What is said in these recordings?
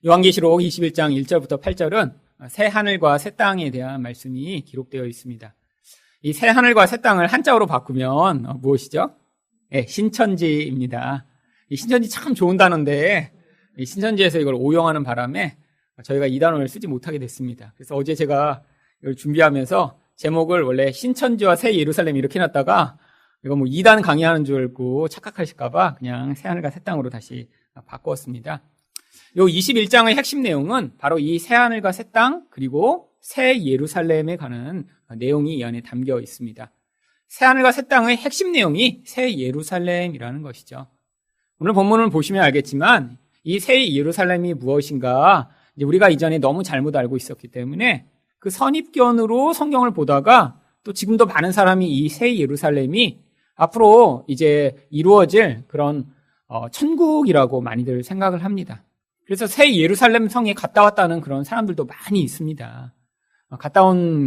요한계시록 21장 1절부터 8절은 새 하늘과 새 땅에 대한 말씀이 기록되어 있습니다. 이 새 하늘과 새 땅을 한자어로 바꾸면 무엇이죠? 네, 신천지입니다. 이 신천지 참 좋은 단어인데 이 신천지에서 이걸 오용하는 바람에 저희가 이 단어를 쓰지 못하게 됐습니다. 그래서 어제 제가 이걸 준비하면서 제목을 원래 신천지와 새 예루살렘 이렇게 해놨다가 이거 뭐 2단 강의하는 줄 알고 착각하실까봐 그냥 새 하늘과 새 땅으로 다시 바꾸었습니다. 요 21장의 핵심 내용은 바로 이 새 하늘과 새 땅 그리고 새 예루살렘에 관한 내용이 이 안에 담겨 있습니다. 새 하늘과 새 땅의 핵심 내용이 새 예루살렘이라는 것이죠. 오늘 본문을 보시면 알겠지만 이 새 예루살렘이 무엇인가 이제 우리가 이전에 너무 잘못 알고 있었기 때문에 그 선입견으로 성경을 보다가 또 지금도 많은 사람이 이 새 예루살렘이 앞으로 이제 이루어질 그런 천국이라고 많이들 생각을 합니다. 그래서 새 예루살렘 성에 갔다 왔다는 그런 사람들도 많이 있습니다.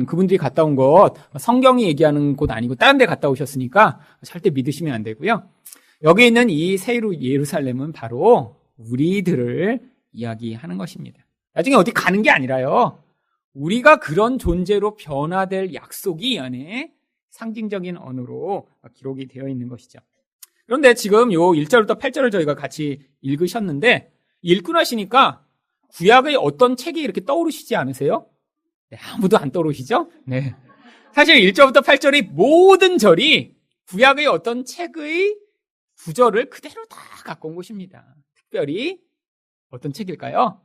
그분들이 갔다 온 곳, 성경이 얘기하는 곳 아니고 다른 데 갔다 오셨으니까 절대 믿으시면 안 되고요. 여기 있는 이 새 예루살렘은 바로 우리들을 이야기하는 것입니다. 나중에 어디 가는 게 아니라요. 우리가 그런 존재로 변화될 약속이 이 안에 상징적인 언어로 기록이 되어 있는 것이죠. 그런데 지금 요 1절부터 8절을 저희가 같이 읽으셨는데 읽고 나시니까 구약의 어떤 책이 이렇게 떠오르시지 않으세요? 네, 아무도 안 떠오르시죠? 네. 사실 1절부터 8절의 모든 절이 구약의 어떤 책의 구절을 그대로 다 갖고 온 것입니다. 특별히 어떤 책일까요?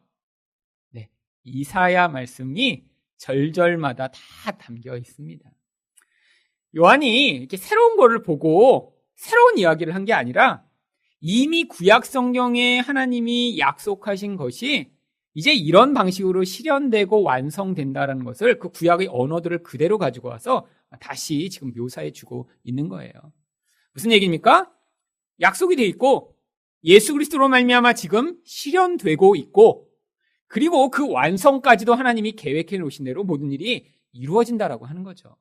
네, 이사야 말씀이 절절마다 다 담겨 있습니다. 요한이 이렇게 새로운 거를 보고 새로운 이야기를 한 게 아니라 이미 구약 성경에 하나님이 약속하신 것이 이제 이런 방식으로 실현되고 완성된다는 것을 그 구약의 언어들을 그대로 가지고 와서 다시 지금 묘사해 주고 있는 거예요. 무슨 얘기입니까? 약속이 돼 있고 예수 그리스도로 말미암아 지금 실현되고 있고 그리고 그 완성까지도 하나님이 계획해 놓으신 대로 모든 일이 이루어진다라고 하는 거죠.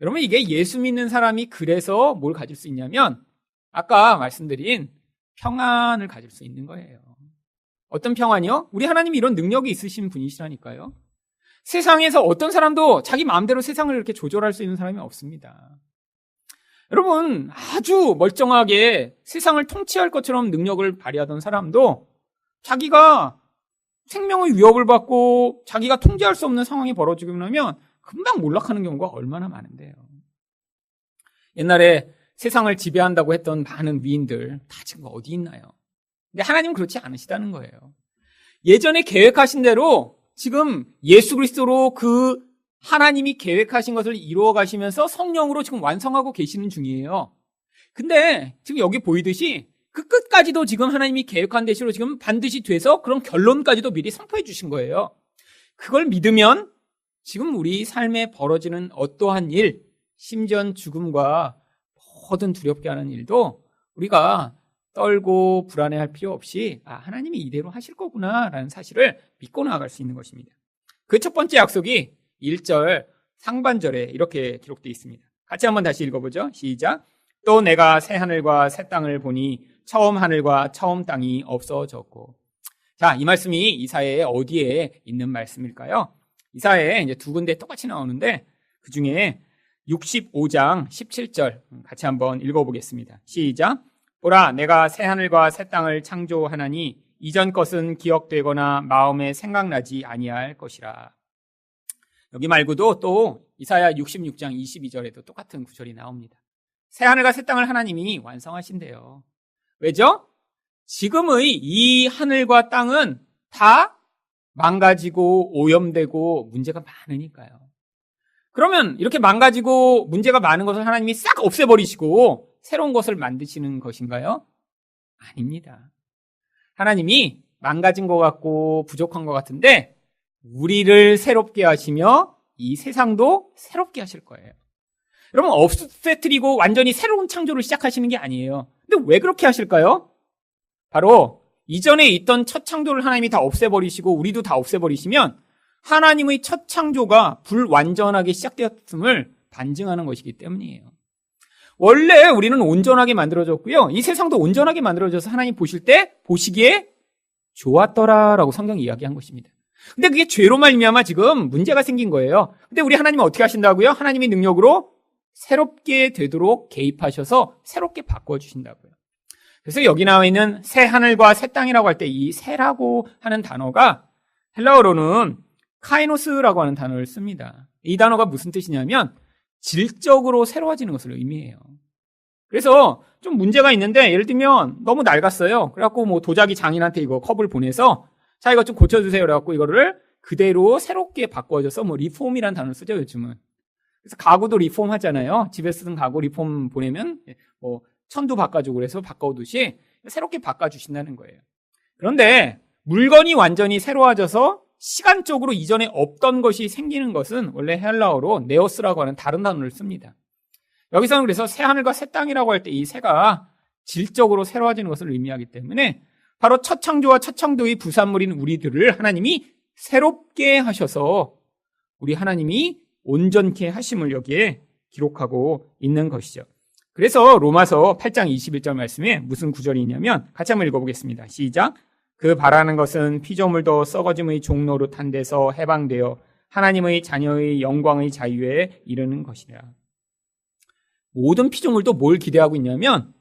여러분 이게 예수 믿는 사람이 그래서 뭘 가질 수 있냐면 아까 말씀드린 평안을 가질 수 있는 거예요. 어떤 평안이요? 우리 하나님이 이런 능력이 있으신 분이시라니까요. 세상에서 어떤 사람도 자기 마음대로 세상을 이렇게 조절할 수 있는 사람이 없습니다. 여러분 아주 멀쩡하게 세상을 통치할 것처럼 능력을 발휘하던 사람도 자기가 생명의 위협을 받고 자기가 통제할 수 없는 상황이 벌어지고 나면 금방 몰락하는 경우가 얼마나 많은데요. 옛날에 세상을 지배한다고 했던 많은 위인들 다 지금 어디 있나요? 근데 하나님은 그렇지 않으시다는 거예요. 예전에 계획하신 대로 지금 예수 그리스도로 그 하나님이 계획하신 것을 이루어 가시면서 성령으로 지금 완성하고 계시는 중이에요. 근데 지금 여기 보이듯이 그 끝까지도 지금 하나님이 계획한 대로 지금 반드시 돼서 그런 결론까지도 미리 선포해 주신 거예요. 그걸 믿으면 지금 우리 삶에 벌어지는 어떠한 일, 심지어 죽음과 모든 두렵게 하는 일도 우리가 떨고 불안해할 필요 없이 하나님이 이대로 하실 거구나라는 사실을 믿고 나아갈 수 있는 것입니다. 그 첫 번째 약속이 1절 상반절에 이렇게 기록되어 있습니다. 같이 한번 다시 읽어보죠. 시작. 또 내가 새 하늘과 새 땅을 보니 처음 하늘과 처음 땅이 없어졌고. 자, 이 말씀이 이사야의 어디에 있는 말씀일까요? 이사야에 이제 두 군데 똑같이 나오는데 그 중에 65장 17절 같이 한번 읽어보겠습니다. 시작. 보라, 내가 새 하늘과 새 땅을 창조하나니 이전 것은 기억되거나 마음에 생각나지 아니할 것이라. 여기 말고도 또 이사야 66장 22절에도 똑같은 구절이 나옵니다. 새 하늘과 새 땅을 하나님이 완성하신대요. 왜죠? 지금의 이 하늘과 땅은 다 망가지고 오염되고 문제가 많으니까요. 그러면 이렇게 망가지고 문제가 많은 것을 하나님이 싹 없애버리시고 새로운 것을 만드시는 것인가요? 아닙니다. 하나님이 망가진 것 같고 부족한 것 같은데 우리를 새롭게 하시며 이 세상도 새롭게 하실 거예요. 여러분 없애뜨리고 완전히 새로운 창조를 시작하시는 게 아니에요. 근데 왜 그렇게 하실까요? 바로 이전에 있던 첫 창조를 하나님이 다 없애버리시고 우리도 다 없애버리시면 하나님의 첫 창조가 불완전하게 시작되었음을 반증하는 것이기 때문이에요. 원래 우리는 온전하게 만들어졌고요. 이 세상도 온전하게 만들어져서 하나님 보시기에 좋았더라라고 성경이 이야기한 것입니다. 근데 그게 죄로 말미암아 지금 문제가 생긴 거예요. 근데 우리 하나님은 어떻게 하신다고요? 하나님의 능력으로 새롭게 되도록 개입하셔서 새롭게 바꿔주신다고요. 그래서 여기 나와 있는 새 하늘과 새 땅이라고 할 때 이 새라고 하는 단어가 헬라어로는 카이노스라고 하는 단어를 씁니다. 이 단어가 무슨 뜻이냐면 질적으로 새로워지는 것을 의미해요. 그래서 좀 문제가 있는데 예를 들면 너무 낡았어요. 그래갖고 뭐 도자기 장인한테 이거 컵을 보내서 자 이거 좀 고쳐주세요. 그래갖고 이거를 그대로 새롭게 바꿔줘서 뭐 리폼이라는 단어를 쓰죠 요즘은. 그래서 가구도 리폼 하잖아요. 집에 쓰던 가구 리폼 보내면 뭐 천도 바꿔주고 그래서 바꿔오듯이 새롭게 바꿔주신다는 거예요. 그런데 물건이 완전히 새로워져서 시간적으로 이전에 없던 것이 생기는 것은 원래 헬라어로 네오스라고 하는 다른 단어를 씁니다. 여기서는 그래서 새 하늘과 새 땅이라고 할 때 이 새가 질적으로 새로워지는 것을 의미하기 때문에 바로 첫 창조와 첫 창조의 부산물인 우리들을 하나님이 새롭게 하셔서 우리 하나님이 온전케 하심을 여기에 기록하고 있는 것이죠. 그래서 로마서 8장 21절 말씀에 무슨 구절이 있냐면 같이 한번 읽어보겠습니다. 시작. 그 바라는 것은 피조물도 썩어짐의 종노릇한 데서 해방되어 하나님의 자녀의 영광의 자유에 이르는 것이라. 모든 피조물도 뭘 기대하고 있냐면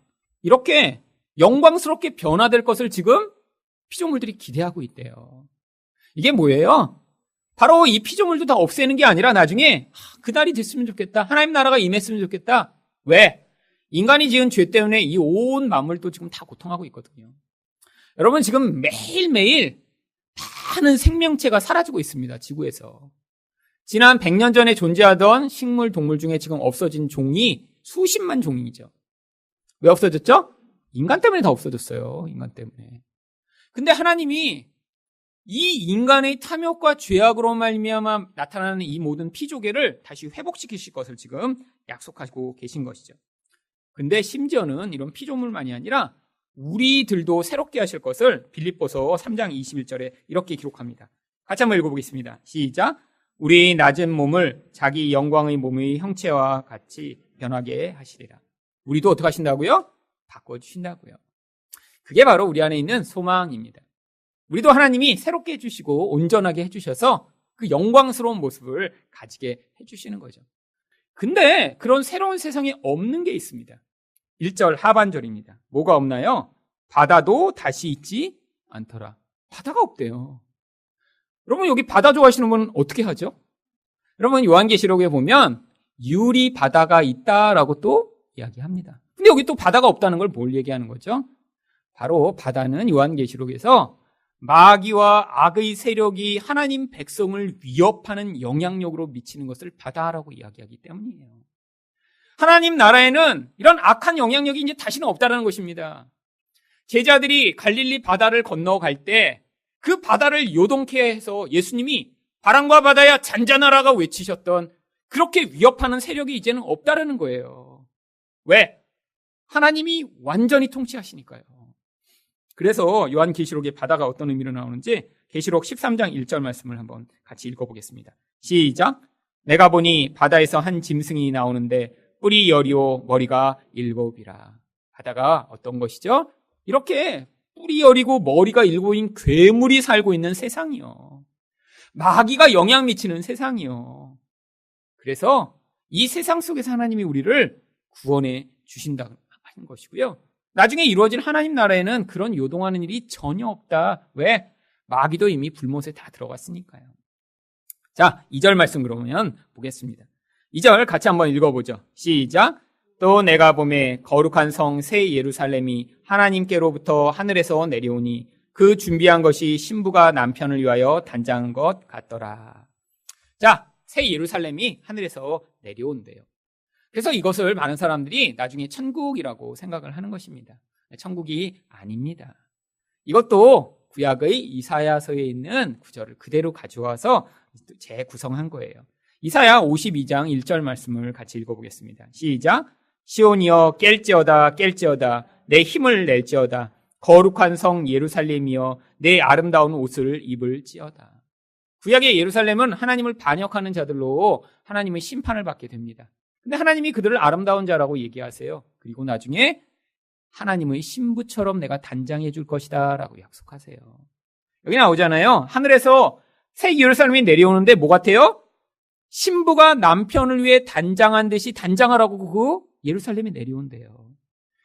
이렇게 영광스럽게 변화될 것을 지금 피조물들이 기대하고 있대요. 이게 뭐예요? 바로 이 피조물도 다 없애는 게 아니라 나중에 그날이 됐으면 좋겠다. 하나님 나라가 임했으면 좋겠다. 왜? 인간이 지은 죄 때문에 이 온 만물도 지금 다 고통하고 있거든요. 여러분 지금 매일매일 많은 생명체가 사라지고 있습니다. 지구에서. 지난 100년 전에 존재하던 식물, 동물 중에 지금 없어진 종이 수십만 종이죠. 왜 없어졌죠? 인간 때문에 다 없어졌어요. 인간 때문에. 근데 하나님이 이 인간의 탐욕과 죄악으로 말미암아 나타나는 이 모든 피조계를 다시 회복시키실 것을 지금 약속하고 계신 것이죠. 근데 심지어는 이런 피조물만이 아니라 우리들도 새롭게 하실 것을 빌립보서 3장 21절에 이렇게 기록합니다. 같이 한번 읽어보겠습니다. 시작. 우리 낮은 몸을 자기 영광의 몸의 형체와 같이 변하게 하시리라. 우리도 어떻게 하신다고요? 바꿔주신다고요. 그게 바로 우리 안에 있는 소망입니다. 우리도 하나님이 새롭게 해주시고 온전하게 해주셔서 그 영광스러운 모습을 가지게 해주시는 거죠. 근데 그런 새로운 세상에 없는 게 있습니다. 1절 하반절입니다. 뭐가 없나요? 바다도 다시 있지 않더라. 바다가 없대요. 여러분 여기 바다 좋아하시는 분은 어떻게 하죠? 여러분 요한계시록에 보면 유리 바다가 있다라고 또 이야기합니다. 근데 여기 또 바다가 없다는 걸 뭘 얘기하는 거죠? 바로 바다는 요한계시록에서 마귀와 악의 세력이 하나님 백성을 위협하는 영향력으로 미치는 것을 바다라고 이야기하기 때문이에요. 하나님 나라에는 이런 악한 영향력이 이제 다시는 없다는 것입니다. 제자들이 갈릴리 바다를 건너갈 때 그 바다를 요동케 해서 예수님이 바람과 바다야 잔잔하라가 외치셨던 그렇게 위협하는 세력이 이제는 없다는 거예요. 왜? 하나님이 완전히 통치하시니까요. 그래서 요한계시록에 바다가 어떤 의미로 나오는지 계시록 13장 1절 말씀을 한번 같이 읽어보겠습니다. 시작. 내가 보니 바다에서 한 짐승이 나오는데 뿔이 10이요 머리가 7이라. 바다가 어떤 것이죠? 이렇게 뿔이 10이고 머리가 7인 괴물이 살고 있는 세상이요. 마귀가 영향 미치는 세상이요. 그래서 이 세상 속에서 하나님이 우리를 구원해 주신다는 것이고요. 나중에 이루어질 하나님 나라에는 그런 요동하는 일이 전혀 없다. 왜? 마귀도 이미 불못에 다 들어갔으니까요. 자, 2절 말씀 그러면 보겠습니다. 2절 같이 한번 읽어보죠. 시작. 또 내가 보매 거룩한 성 새 예루살렘이 하나님께로부터 하늘에서 내려오니 그 준비한 것이 신부가 남편을 위하여 단장한 것 같더라. 자, 새 예루살렘이 하늘에서 내려온대요. 그래서 이것을 많은 사람들이 나중에 천국이라고 생각을 하는 것입니다. 천국이 아닙니다. 이것도 구약의 이사야서에 있는 구절을 그대로 가져와서 재구성한 거예요. 이사야 52장 1절 말씀을 같이 읽어보겠습니다. 시작. 시온이여 깰지어다 깰지어다 내 힘을 낼지어다 거룩한 성 예루살렘이여 내 아름다운 옷을 입을지어다. 구약의 예루살렘은 하나님을 반역하는 자들로 하나님의 심판을 받게 됩니다. 근데 하나님이 그들을 아름다운 자라고 얘기하세요. 그리고 나중에 하나님의 신부처럼 내가 단장해 줄 것이다 라고 약속하세요. 여기 나오잖아요. 하늘에서 새 예루살렘이 내려오는데 뭐 같아요? 신부가 남편을 위해 단장한 듯이 단장하라고 그 예루살렘에 내려온대요.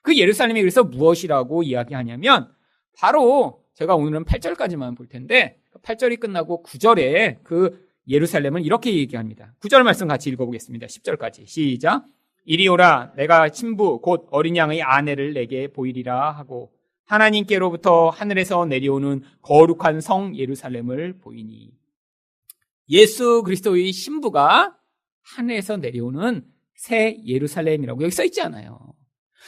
그 예루살렘이 그래서 무엇이라고 이야기하냐면 바로 제가 오늘은 8절까지만 볼 텐데 8절이 끝나고 9절에 그 예루살렘을 이렇게 얘기합니다. 9절 말씀 같이 읽어보겠습니다. 10절까지 시작. 이리 오라 내가 신부 곧 어린 양의 아내를 내게 보이리라 하고 하나님께로부터 하늘에서 내려오는 거룩한 성 예루살렘을 보이니. 예수 그리스도의 신부가 하늘에서 내려오는 새 예루살렘이라고 여기 써 있지 않아요.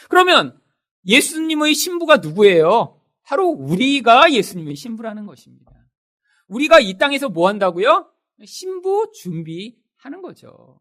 그러면 예수님의 신부가 누구예요? 바로 우리가 예수님의 신부라는 것입니다. 우리가 이 땅에서 뭐 한다고요? 신부 준비하는 거죠.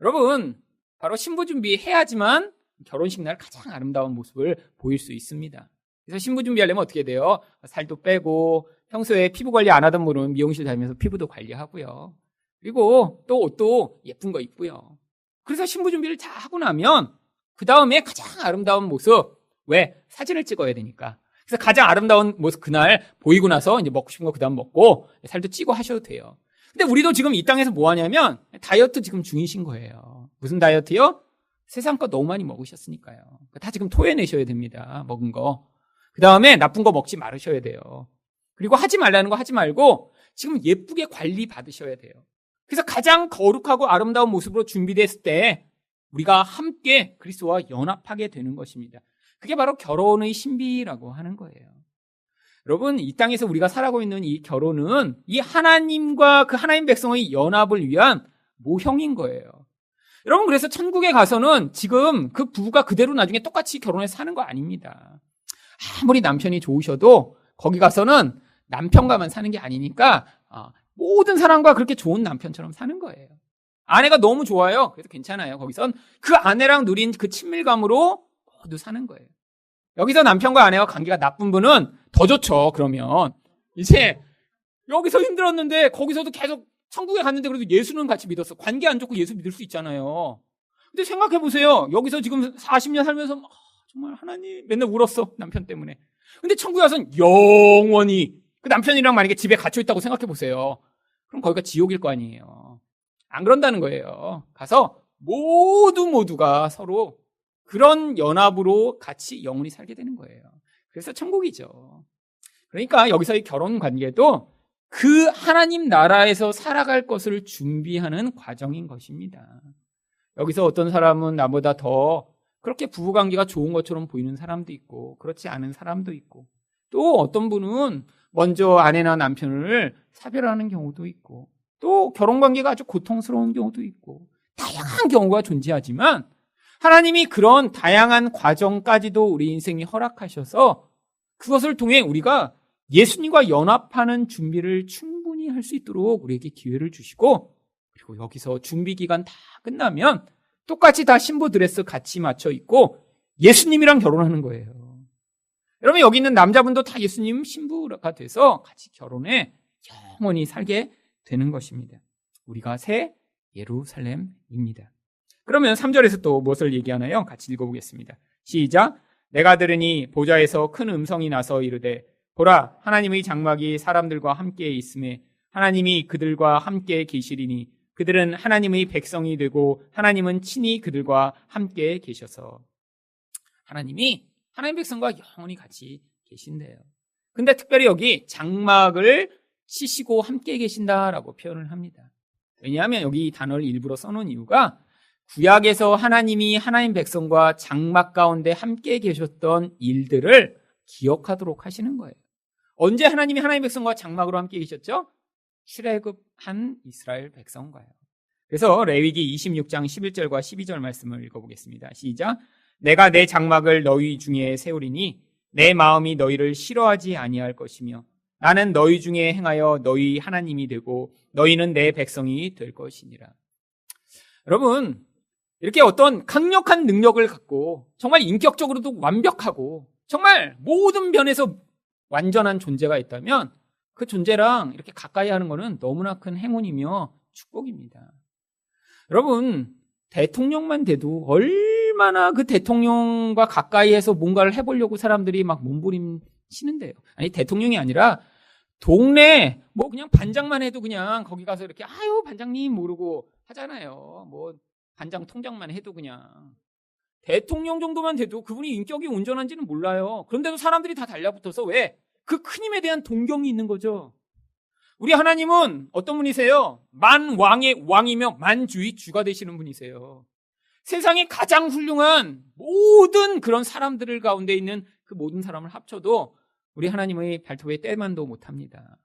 여러분, 바로 신부 준비해야지만 결혼식 날 가장 아름다운 모습을 보일 수 있습니다. 그래서 신부 준비하려면 어떻게 돼요? 살도 빼고 평소에 피부 관리 안 하던 분은 미용실 다니면서 피부도 관리하고요. 그리고 또 옷도 예쁜 거 입고요. 그래서 신부 준비를 다 하고 나면 그 다음에 가장 아름다운 모습, 왜? 사진을 찍어야 되니까. 그래서 가장 아름다운 모습 그날 보이고 나서 이제 먹고 싶은 거 그 다음 먹고 살도 찌고 하셔도 돼요. 근데 우리도 지금 이 땅에서 뭐 하냐면 다이어트 지금 중이신 거예요. 무슨 다이어트요? 세상 거 너무 많이 먹으셨으니까요. 다 지금 토해내셔야 됩니다. 먹은 거. 그 다음에 나쁜 거 먹지 말으셔야 돼요. 그리고 하지 말라는 거 하지 말고 지금 예쁘게 관리 받으셔야 돼요. 그래서 가장 거룩하고 아름다운 모습으로 준비됐을 때 우리가 함께 그리스도와 연합하게 되는 것입니다. 그게 바로 결혼의 신비라고 하는 거예요. 여러분, 이 땅에서 우리가 살아가고 있는 이 결혼은 이 하나님과 그 하나님 백성의 연합을 위한 모형인 거예요. 여러분, 그래서 천국에 가서는 지금 그 부부가 그대로 나중에 똑같이 결혼해서 사는 거 아닙니다. 아무리 남편이 좋으셔도 거기 가서는 남편과만 사는 게 아니니까 모든 사람과 그렇게 좋은 남편처럼 사는 거예요. 아내가 너무 좋아요. 그래서 괜찮아요. 거기선 그 아내랑 누린 그 친밀감으로 모두 사는 거예요. 여기서 남편과 아내와 관계가 나쁜 분은 더 좋죠. 그러면 이제 여기서 힘들었는데 거기서도 계속 천국에 갔는데 그래도 예수는 같이 믿었어. 관계 안 좋고 예수 믿을 수 있잖아요. 근데 생각해 보세요. 여기서 지금 40년 살면서 정말 하나님 맨날 울었어. 남편 때문에. 근데 천국에 가서는 영원히 그 남편이랑 만약에 집에 갇혀 있다고 생각해 보세요. 그럼 거기가 지옥일 거 아니에요. 안 그런다는 거예요. 가서 모두가 서로 그런 연합으로 같이 영원히 살게 되는 거예요. 그래서 천국이죠. 그러니까 여기서의 결혼 관계도 그 하나님 나라에서 살아갈 것을 준비하는 과정인 것입니다. 여기서 어떤 사람은 나보다 더 그렇게 부부관계가 좋은 것처럼 보이는 사람도 있고 그렇지 않은 사람도 있고 또 어떤 분은 먼저 아내나 남편을 사별하는 경우도 있고 또 결혼관계가 아주 고통스러운 경우도 있고 다양한 경우가 존재하지만 하나님이 그런 다양한 과정까지도 우리 인생에 허락하셔서 그것을 통해 우리가 예수님과 연합하는 준비를 충분히 할 수 있도록 우리에게 기회를 주시고 그리고 여기서 준비 기간 다 끝나면 똑같이 다 신부 드레스 같이 맞춰 입고 예수님이랑 결혼하는 거예요. 여러분 여기 있는 남자분도 다 예수님 신부가 돼서 같이 결혼해 영원히 살게 되는 것입니다. 우리가 새 예루살렘입니다. 그러면 3절에서 또 무엇을 얘기하나요? 같이 읽어보겠습니다. 시작. 내가 들으니 보좌에서 큰 음성이 나서 이르되 보라 하나님의 장막이 사람들과 함께 있음에 하나님이 그들과 함께 계시리니 그들은 하나님의 백성이 되고 하나님은 친히 그들과 함께 계셔서 하나님이 하나님 백성과 영원히 같이 계신대요. 근데 특별히 여기 장막을 치시고 함께 계신다라고 표현을 합니다. 왜냐하면 여기 이 단어를 일부러 써놓은 이유가 구약에서 하나님이 하나님 백성과 장막 가운데 함께 계셨던 일들을 기억하도록 하시는 거예요. 언제 하나님이 하나님 백성과 장막으로 함께 계셨죠? 출애굽한 이스라엘 백성과요. 그래서 레위기 26장 11절과 12절 말씀을 읽어보겠습니다. 시작. 내가 내 장막을 너희 중에 세우리니 내 마음이 너희를 싫어하지 아니할 것이며 나는 너희 중에 행하여 너희 하나님이 되고 너희는 내 백성이 될 것이니라. 여러분 이렇게 어떤 강력한 능력을 갖고 정말 인격적으로도 완벽하고 정말 모든 면에서 완전한 존재가 있다면 그 존재랑 이렇게 가까이 하는 것은 너무나 큰 행운이며 축복입니다. 여러분 대통령만 돼도 얼마나 그 대통령과 가까이에서 뭔가를 해보려고 사람들이 막 몸부림치는데요. 아니 대통령이 아니라 동네 뭐 그냥 반장만 해도 그냥 거기 가서 이렇게 아유 반장님 모르고 하잖아요. 뭐 반장 통장만 해도 그냥 대통령 정도만 돼도 그분이 인격이 온전한지는 몰라요. 그런데도 사람들이 다 달라붙어서 왜? 그 큰 힘에 대한 동경이 있는 거죠. 우리 하나님은 어떤 분이세요? 만왕의 왕이며 만주의 주가 되시는 분이세요. 세상에 가장 훌륭한 모든 그런 사람들을 가운데 있는 그 모든 사람을 합쳐도 우리 하나님의 발톱에 때만도 못합니다.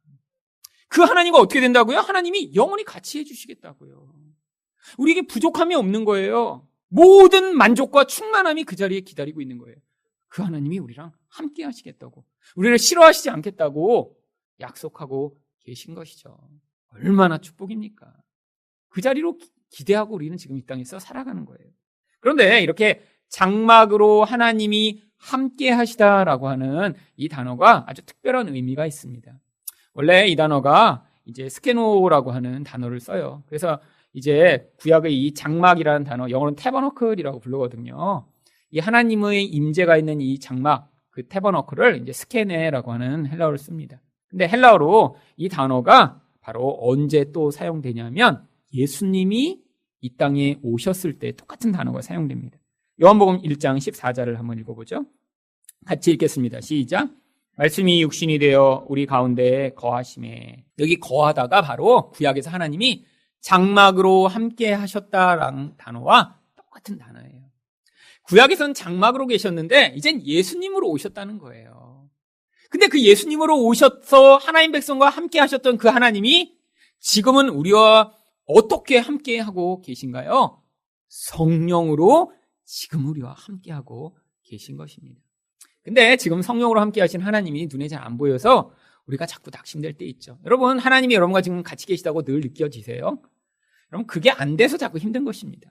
그 하나님과 어떻게 된다고요? 하나님이 영원히 같이 해주시겠다고요. 우리에게 부족함이 없는 거예요. 모든 만족과 충만함이 그 자리에 기다리고 있는 거예요. 그 하나님이 우리랑 함께 하시겠다고, 우리를 싫어하시지 않겠다고 약속하고 계신 것이죠. 얼마나 축복입니까? 그 자리로 기대하고 우리는 지금 이 땅에서 살아가는 거예요. 그런데 이렇게 장막으로 하나님이 함께 하시다라고 하는 이 단어가 아주 특별한 의미가 있습니다. 원래 이 단어가 이제 스케노라고 하는 단어를 써요. 그래서 이제 구약의 이 장막이라는 단어, 영어로는 태버너클이라고 부르거든요. 이 하나님의 임재가 있는 이 장막, 그 태버너클을 이제 스케네라고 하는 헬라어를 씁니다. 근데 헬라어로 이 단어가 바로 언제 또 사용되냐면 예수님이 이 땅에 오셨을 때 똑같은 단어가 사용됩니다. 요한복음 1장 14절을 한번 읽어보죠. 같이 읽겠습니다. 시작. 말씀이 육신이 되어 우리 가운데 거하심에, 여기 거하다가 바로 구약에서 하나님이 장막으로 함께 하셨다라는 단어와 똑같은 단어예요. 구약에서는 장막으로 계셨는데 이젠 예수님으로 오셨다는 거예요. 근데 그 예수님으로 오셔서 하나님 백성과 함께 하셨던 그 하나님이 지금은 우리와 어떻게 함께 하고 계신가요? 성령으로 지금 우리와 함께 하고 계신 것입니다. 근데 지금 성령으로 함께 하신 하나님이 눈에 잘 안 보여서 우리가 자꾸 낙심될 때 있죠. 여러분, 하나님이 여러분과 지금 같이 계시다고 늘 느껴지세요? 여러분, 그게 안 돼서 자꾸 힘든 것입니다.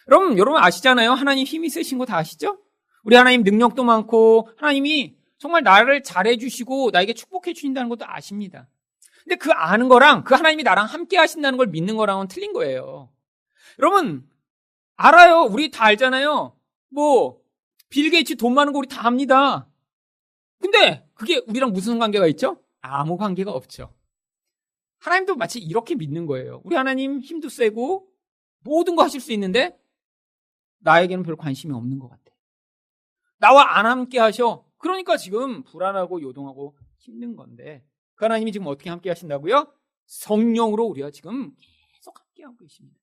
여러분 아시잖아요? 하나님 힘이 세신 거 다 아시죠? 우리 하나님 능력도 많고 하나님이 정말 나를 잘해주시고 나에게 축복해 주신다는 것도 아십니다. 근데 그 아는 거랑 그 하나님이 나랑 함께 하신다는 걸 믿는 거랑은 틀린 거예요. 여러분 알아요. 우리 다 알잖아요. 뭐 빌 게이츠 돈 많은 거 우리 다 압니다. 근데 그게 우리랑 무슨 관계가 있죠? 아무 관계가 없죠. 하나님도 마치 이렇게 믿는 거예요. 우리 하나님 힘도 세고 모든 거 하실 수 있는데 나에게는 별 관심이 없는 것 같아. 나와 안 함께 하셔. 그러니까 지금 불안하고 요동하고 힘든 건데 그 하나님이 지금 어떻게 함께 하신다고요? 성령으로 우리와 지금 계속 함께 하고 계십니다.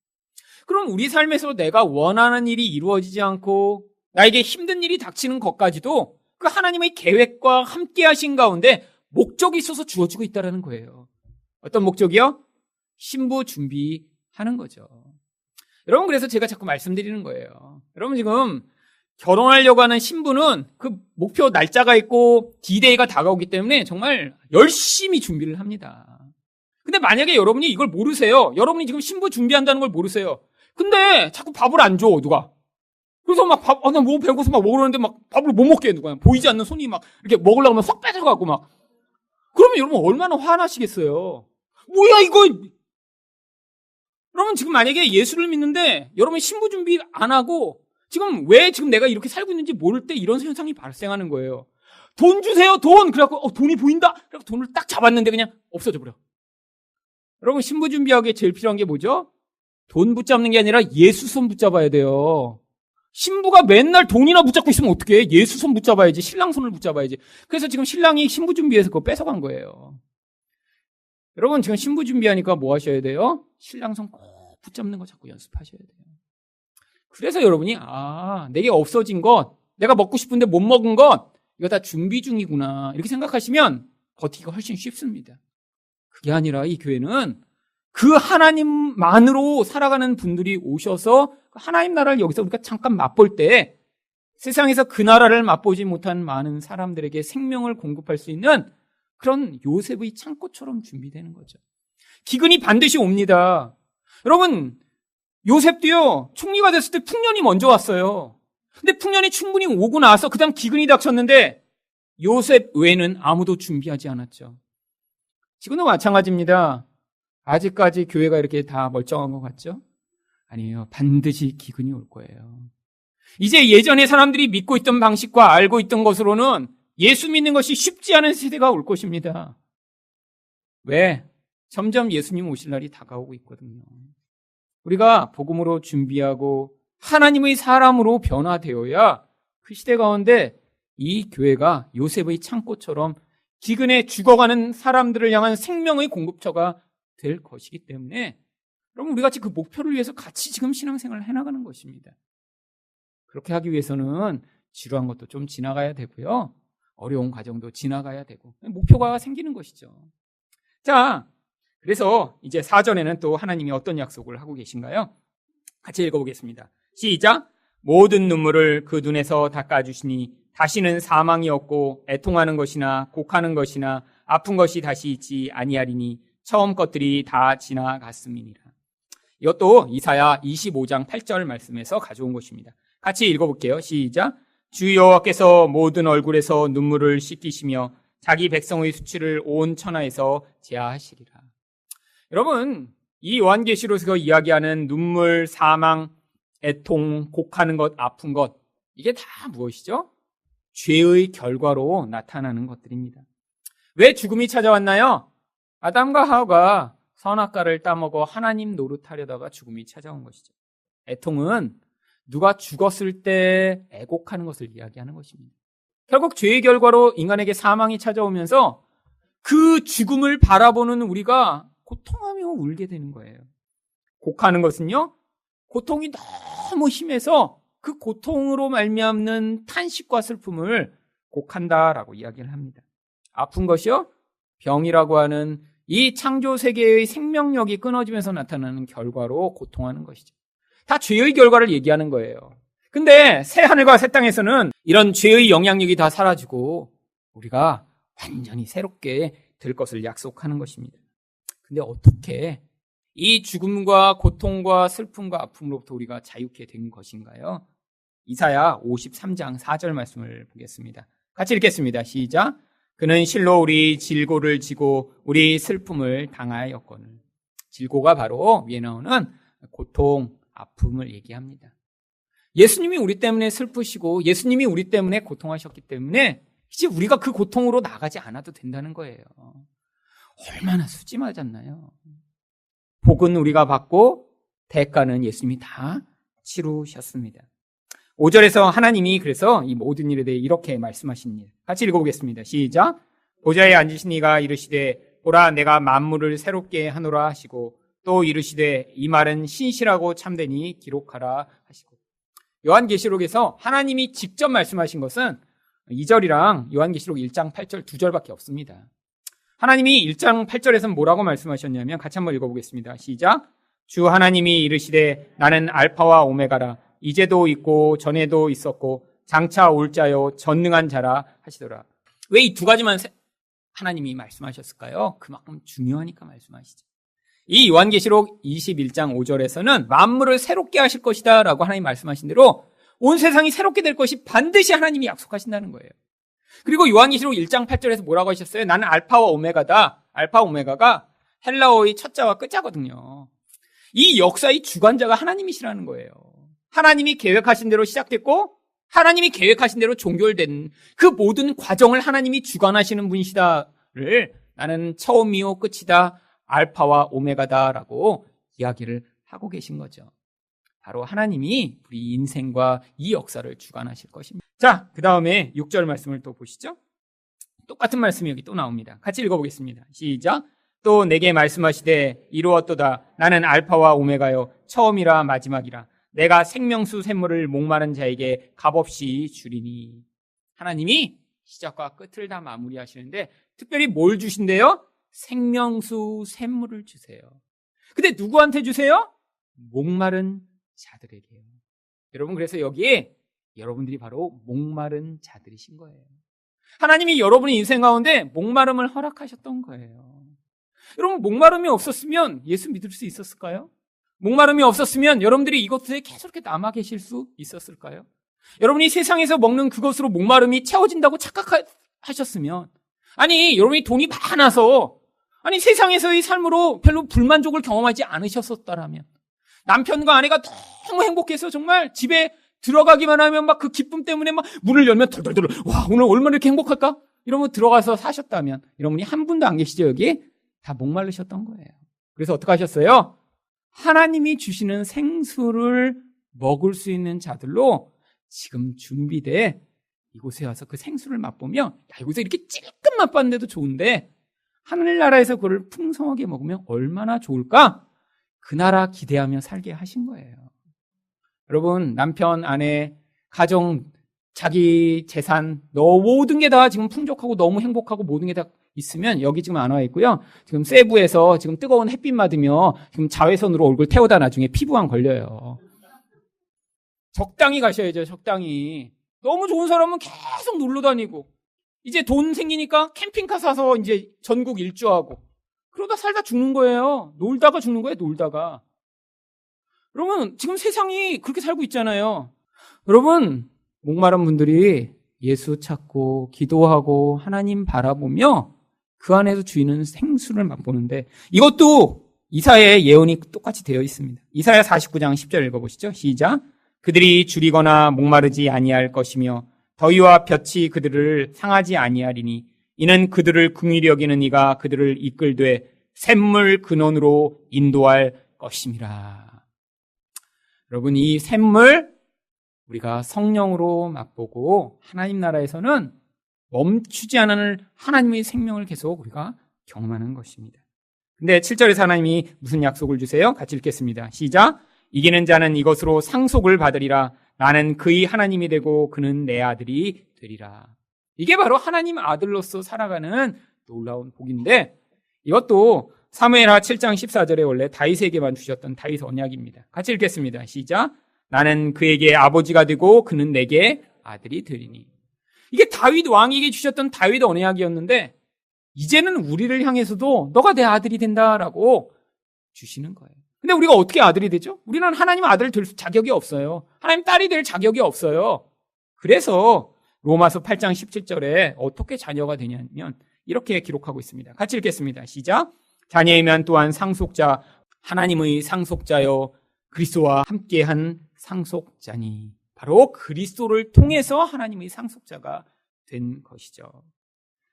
그럼 우리 삶에서 내가 원하는 일이 이루어지지 않고 나에게 힘든 일이 닥치는 것까지도 그 하나님의 계획과 함께 하신 가운데 목적이 있어서 주어지고 있다는 거예요. 어떤 목적이요? 신부 준비하는 거죠. 여러분, 그래서 제가 자꾸 말씀드리는 거예요. 여러분, 지금 결혼하려고 하는 신부는 그 목표 날짜가 있고 D-Day가 다가오기 때문에 정말 열심히 준비를 합니다. 근데 만약에 여러분이 이걸 모르세요. 여러분이 지금 신부 준비한다는 걸 모르세요. 근데 자꾸 밥을 안 줘, 누가. 그래서 막 나 뭐 배고파서 막 먹으려는데 막 밥을 못 먹게 해, 누가. 보이지 않는 손이 막 이렇게 먹으려고 하면 쏙 뺏어가고 막. 그러면 여러분 얼마나 화나시겠어요. 뭐야, 이거. 여러분 지금 만약에 예수를 믿는데 여러분이 신부 준비 안 하고 지금 왜 지금 내가 이렇게 살고 있는지 모를 때 이런 현상이 발생하는 거예요. 돈 주세요, 돈. 그래갖고 돈이 보인다. 그래갖고 돈을 딱 잡았는데 그냥 없어져 버려. 여러분 신부 준비하기에 제일 필요한 게 뭐죠? 돈 붙잡는 게 아니라 예수 손 붙잡아야 돼요. 신부가 맨날 돈이나 붙잡고 있으면 어떡해? 예수 손 붙잡아야지. 신랑 손을 붙잡아야지. 그래서 지금 신랑이 신부 준비해서 그거 뺏어간 거예요. 여러분 지금 신부 준비하니까 뭐 하셔야 돼요? 신랑 손 꼭 붙잡는 거 자꾸 연습하셔야 돼요. 그래서 여러분이 내게 없어진 것, 내가 먹고 싶은데 못 먹은 것, 이거 다 준비 중이구나 이렇게 생각하시면 버티기가 훨씬 쉽습니다. 그게 아니라 이 교회는 그 하나님만으로 살아가는 분들이 오셔서 하나님 나라를 여기서 우리가 잠깐 맛볼 때 세상에서 그 나라를 맛보지 못한 많은 사람들에게 생명을 공급할 수 있는 그런 요셉의 창고처럼 준비되는 거죠. 기근이 반드시 옵니다. 여러분 요셉도요 총리가 됐을 때 풍년이 먼저 왔어요. 근데 풍년이 충분히 오고 나서 그 다음 기근이 닥쳤는데 요셉 외에는 아무도 준비하지 않았죠. 지금도 마찬가지입니다. 아직까지 교회가 이렇게 다 멀쩡한 것 같죠? 아니에요. 반드시 기근이 올 거예요. 이제 예전에 사람들이 믿고 있던 방식과 알고 있던 것으로는 예수 믿는 것이 쉽지 않은 시대가 올 것입니다. 왜? 점점 예수님 오실 날이 다가오고 있거든요. 우리가 복음으로 준비하고 하나님의 사람으로 변화되어야 그 시대 가운데 이 교회가 요셉의 창고처럼 기근에 죽어가는 사람들을 향한 생명의 공급처가 될 것이기 때문에 여러분 우리 같이 그 목표를 위해서 같이 지금 신앙생활을 해나가는 것입니다. 그렇게 하기 위해서는 지루한 것도 좀 지나가야 되고요. 어려운 과정도 지나가야 되고 목표가 생기는 것이죠. 자, 그래서 이제 4절에는 또 하나님이 어떤 약속을 하고 계신가요? 같이 읽어보겠습니다. 시작! 모든 눈물을 그 눈에서 닦아주시니 다시는 사망이 없고 애통하는 것이나 곡하는 것이나 아픈 것이 다시 있지 아니하리니 처음 것들이 다 지나갔음이니라. 이것도 이사야 25장 8절 말씀에서 가져온 것입니다. 같이 읽어볼게요. 시작! 주 여호와께서 모든 얼굴에서 눈물을 씻기시며 자기 백성의 수치를 온 천하에서 제하하시리라. 여러분, 이 요한계시록에서 이야기하는 눈물, 사망, 애통, 곡하는 것, 아픈 것, 이게 다 무엇이죠? 죄의 결과로 나타나는 것들입니다. 왜 죽음이 찾아왔나요? 아담과 하와가 선악과를 따먹어 하나님 노릇하려다가 죽음이 찾아온 것이죠. 애통은 누가 죽었을 때 애곡하는 것을 이야기하는 것입니다. 결국 죄의 결과로 인간에게 사망이 찾아오면서 그 죽음을 바라보는 우리가 고통하며 울게 되는 거예요. 곡하는 것은요, 고통이 너무 심해서 그 고통으로 말미암는 탄식과 슬픔을 곡한다라고 이야기를 합니다. 아픈 것이요, 병이라고 하는 이 창조 세계의 생명력이 끊어지면서 나타나는 결과로 고통하는 것이죠. 다 죄의 결과를 얘기하는 거예요. 근데 새 하늘과 새 땅에서는 이런 죄의 영향력이 다 사라지고 우리가 완전히 새롭게 될 것을 약속하는 것입니다. 근데 어떻게 이 죽음과 고통과 슬픔과 아픔으로부터 우리가 자유케 된 것인가요? 이사야 53장 4절 말씀을 보겠습니다. 같이 읽겠습니다. 시작! 그는 실로 우리 질고를 지고 우리 슬픔을 당하였거늘. 질고가 바로 위에 나오는 고통, 아픔을 얘기합니다. 예수님이 우리 때문에 슬프시고 예수님이 우리 때문에 고통하셨기 때문에 이제 우리가 그 고통으로 나가지 않아도 된다는 거예요. 얼마나 수지맞았나요? 복은 우리가 받고 대가는 예수님이 다 치루셨습니다. 5절에서 하나님이 그래서 이 모든 일에 대해 이렇게 말씀하십니다. 같이 읽어보겠습니다. 시작! 보좌에 앉으신 이가 이르시되 보라 내가 만물을 새롭게 하노라 하시고 또 이르시되 이 말은 신실하고 참되니 기록하라 하시고. 요한계시록에서 하나님이 직접 말씀하신 것은 2절이랑 요한계시록 1장 8절 2절밖에 없습니다. 하나님이 1장 8절에서는 뭐라고 말씀하셨냐면 같이 한번 읽어보겠습니다. 시작! 주 하나님이 이르시되 나는 알파와 오메가라 이제도 있고 전에도 있었고 장차 올 자요 전능한 자라 하시더라. 왜 이 두 가지만 하나님이 말씀하셨을까요? 그만큼 중요하니까 말씀하시죠. 이 요한계시록 21장 5절에서는 만물을 새롭게 하실 것이다 라고 하나님 말씀하신 대로 온 세상이 새롭게 될 것이 반드시 하나님이 약속하신다는 거예요. 그리고 요한계시록 1장 8절에서 뭐라고 하셨어요? 나는 알파와 오메가다. 알파 오메가가 헬라어의 첫자와 끝자거든요. 이 역사의 주관자가 하나님이시라는 거예요. 하나님이 계획하신 대로 시작됐고 하나님이 계획하신 대로 종결된 그 모든 과정을 하나님이 주관하시는 분이시다를 나는 처음이요 끝이다. 알파와 오메가다라고 이야기를 하고 계신 거죠. 바로 하나님이 우리 인생과 이 역사를 주관하실 것입니다. 자, 그 다음에 6절 말씀을 또 보시죠. 똑같은 말씀이 여기 또 나옵니다. 같이 읽어보겠습니다. 시작! 또 내게 말씀하시되 이루었도다. 나는 알파와 오메가요 처음이라 마지막이라. 내가 생명수 샘물을 목마른 자에게 값없이 주리니. 하나님이 시작과 끝을 다 마무리하시는데 특별히 뭘 주신대요? 생명수 샘물을 주세요. 근데 누구한테 주세요? 목마른 자들에게요. 여러분, 그래서 여기에 여러분들이 바로 목마른 자들이신 거예요. 하나님이 여러분의 인생 가운데 목마름을 허락하셨던 거예요. 여러분, 목마름이 없었으면 예수 믿을 수 있었을까요? 목마름이 없었으면 여러분들이 이것에 계속 이렇게 남아 계실 수 있었을까요? 여러분이 세상에서 먹는 그것으로 목마름이 채워진다고 착각하셨으면, 아니 여러분이 돈이 많아서 아니 세상에서의 삶으로 별로 불만족을 경험하지 않으셨었다라면, 남편과 아내가 너무 행복해서 정말 집에 들어가기만 하면 막 그 기쁨 때문에 막 문을 열면 덜덜덜, 와 오늘 얼마나 이렇게 행복할까? 이러면 들어가서 사셨다면, 여러분이 한 분도 안 계시죠 여기? 다 목마르셨던 거예요. 그래서 어떻게 하셨어요? 하나님이 주시는 생수를 먹을 수 있는 자들로 지금 준비돼 이곳에 와서 그 생수를 맛보며, 야, 이곳에 이렇게 찔끔 맛봤는데도 좋은데 하늘나라에서 그걸 풍성하게 먹으면 얼마나 좋을까? 그 나라 기대하며 살게 하신 거예요. 여러분, 남편, 아내, 가정, 자기 재산, 모든 게 다 지금 풍족하고 너무 행복하고 모든 게 다 있으면 여기 지금 안 와 있고요. 지금 세부에서 지금 뜨거운 햇빛 맞으며 지금 자외선으로 얼굴 태우다 나중에 피부암 걸려요. 적당히 가셔야죠, 적당히. 너무 좋은 사람은 계속 놀러 다니고, 이제 돈 생기니까 캠핑카 사서 이제 전국 일주하고, 그러다 살다 죽는 거예요. 놀다가 죽는 거예요, 놀다가. 여러분, 지금 세상이 그렇게 살고 있잖아요. 여러분, 목마른 분들이 예수 찾고 기도하고 하나님 바라보며 그 안에서 주인은 생수를 맛보는데, 이것도 이사야의 예언이 똑같이 되어 있습니다. 이사야 49장 10절 읽어보시죠. 시작. 그들이 줄이거나 목마르지 아니할 것이며 더위와 볕이 그들을 상하지 아니하리니 이는 그들을 긍휼히 여기는 이가 그들을 이끌되 샘물 근원으로 인도할 것임이라. 여러분, 이 샘물 우리가 성령으로 맛보고 하나님 나라에서는 멈추지 않는 하나님의 생명을 계속 우리가 경험하는 것입니다. 근데 7절에서 하나님이 무슨 약속을 주세요? 같이 읽겠습니다. 시작. 이기는 자는 이것으로 상속을 받으리라. 나는 그의 하나님이 되고 그는 내 아들이 되리라. 이게 바로 하나님 아들로서 살아가는 놀라운 복인데, 이것도 사무엘하 7장 14절에 원래 다윗에게만 주셨던 다윗 언약입니다. 같이 읽겠습니다. 시작. 나는 그에게 아버지가 되고 그는 내게 아들이 되리니. 이게 다윗 왕에게 주셨던 다윗 언약이었는데 이제는 우리를 향해서도 너가 내 아들이 된다라고 주시는 거예요. 근데 우리가 어떻게 아들이 되죠? 우리는 하나님 아들 될 자격이 없어요. 하나님 딸이 될 자격이 없어요. 그래서 로마서 8장 17절에 어떻게 자녀가 되냐면 이렇게 기록하고 있습니다. 같이 읽겠습니다. 시작. 자녀이면 또한 상속자, 하나님의 상속자요 그리스도와 함께한 상속자니. 바로 그리스도를 통해서 하나님의 상속자가 된 것이죠.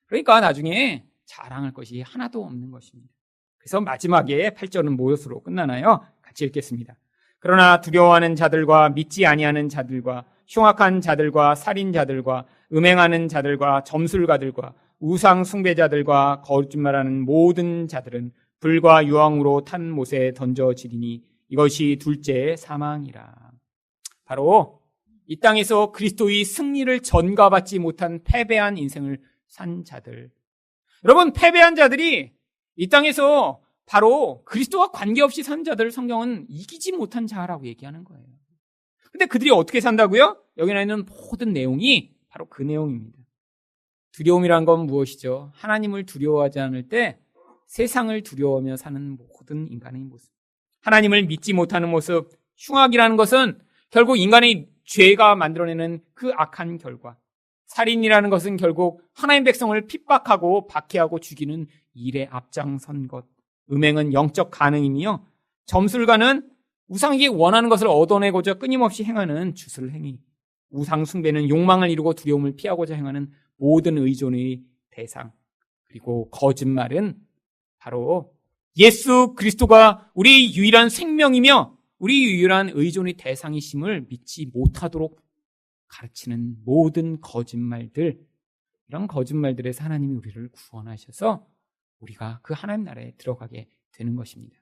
그러니까 나중에 자랑할 것이 하나도 없는 것입니다. 그래서 마지막에 8절은 무엇으로 끝나나요? 같이 읽겠습니다. 그러나 두려워하는 자들과 믿지 아니하는 자들과 흉악한 자들과 살인자들과 음행하는 자들과 점술가들과 우상 숭배자들과 거짓말하는 모든 자들은 불과 유황으로 탄 못에 던져지리니 이것이 둘째 사망이라. 바로 이 땅에서 그리스도의 승리를 전가받지 못한 패배한 인생을 산 자들. 여러분, 패배한 자들이 이 땅에서 바로 그리스도와 관계없이 산 자들을 성경은 이기지 못한 자라고 얘기하는 거예요. 근데 그들이 어떻게 산다고요? 여기 나와 있는 모든 내용이 바로 그 내용입니다. 두려움이란 건 무엇이죠? 하나님을 두려워하지 않을 때 세상을 두려워하며 사는 모든 인간의 모습. 하나님을 믿지 못하는 모습. 흉악이라는 것은 결국 인간의 죄가 만들어내는 그 악한 결과. 살인이라는 것은 결국 하나님 백성을 핍박하고 박해하고 죽이는 일에 앞장선 것. 음행은 영적 간응이며 점술가는 우상에게 원하는 것을 얻어내고자 끊임없이 행하는 주술 행위. 우상 숭배는 욕망을 이루고 두려움을 피하고자 행하는 모든 의존의 대상. 그리고 거짓말은 바로 예수 그리스도가 우리 유일한 생명이며 우리 유일한 의존의 대상이심을 믿지 못하도록 가르치는 모든 거짓말들. 이런 거짓말들에서 하나님이 우리를 구원하셔서 우리가 그 하나님 나라에 들어가게 되는 것입니다.